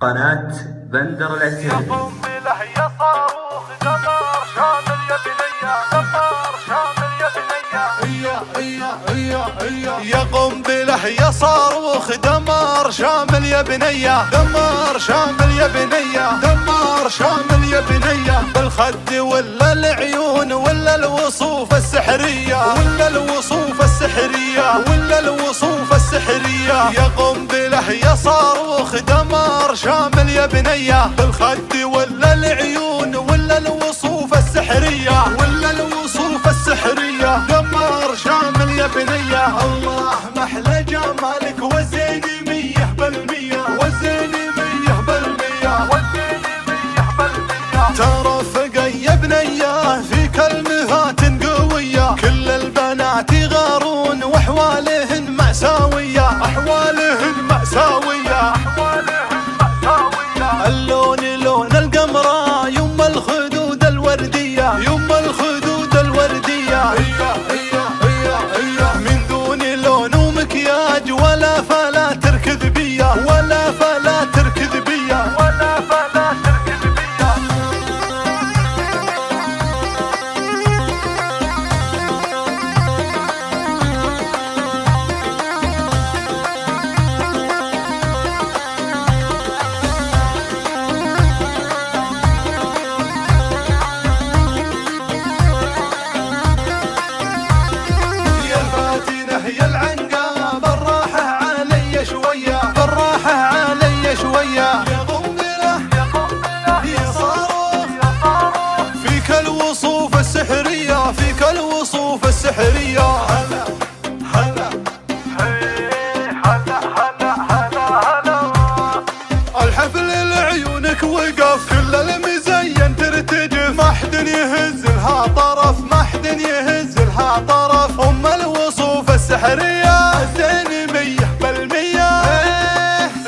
قناة بندر العتيبي. يقوم بله يا صاروخ دمار شامل يا بنية، دمار شامل يا بنية. يقوم بله يا صاروخ دمار شامل يا بنية، دمار شامل يا بنية، دمار شامل يا بنية. بالخد ولا العيون ولا الوصوف السحرية، ولا الوصوف السحرية، ولا الوصوف السحرية. يقوم بله يا صاروخ دمار شامل يا بنية، بالخد ولا العيون ولا الوصوف السحرية، ولا الوصوف السحرية. دمار شامل يا بنية. الله محلى جمالك وزيني 100%، وزيني 100%، وزيني 100%. ترفقي يا بنية في كلمات قوية، كل البنات يغارون واحوالهن مأساوية، احوالهن مأساوية، احوالهن مأساوية. اللون لون القمرة يم الخدود الوردية، يم الخدود الوردية. من دون لون ومكياج ولا فلا تركض بيا، ولا فلا تركض بيا، ولا فلا تركض بيا. يا العنقا بالراحة علي شوية، بالراحة علي شوية. يا قنبلة يا قنبلة يا صاروخ، يا صاروخ. فيك الوصوف السحرية، فيك الوصوف السحرية. هلا هلا هلا هلا هلا هلا. الحفل لعيونك وقف، كل المزين ترتجف، ما حد يهز لها طرف، ما حد يهز لها طرف. ام الوصوف السحرية زيني 100%.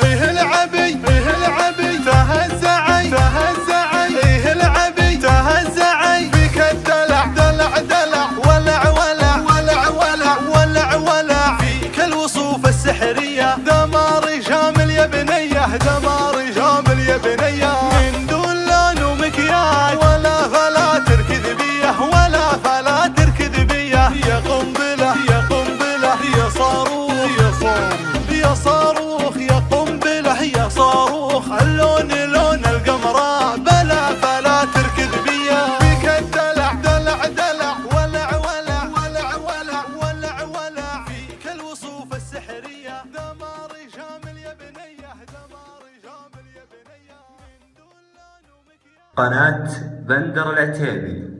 ايه العبي ايه العبي تهزعي تهزعي، ايه العبي تهزعي. فيك الدلع دلع دلع، ولع ولع ولع ولع ولع ولع. فيك الوصوف السحرية دمار شامل يا بنية، دمار شامل يا بنية. من دون لون ومكياج ولا فلا تركض بيه، ولا فلا تركض بيه. يا قنبلة يا قنبلة يا صاروخ، يا صاروخ يا صاروخ. يا قنبلة يا صاروخ. اللون لون القمرة بلا فلا تركض بيه. فيك الدلع دلع دلع، ولع ولع ولع ولع ولع ولع. فيك الوصوف السحرية دمار شامل يا بنية، دمار شامل يا بنية. من دون لون ومكياج. قناة بندر العتيبي.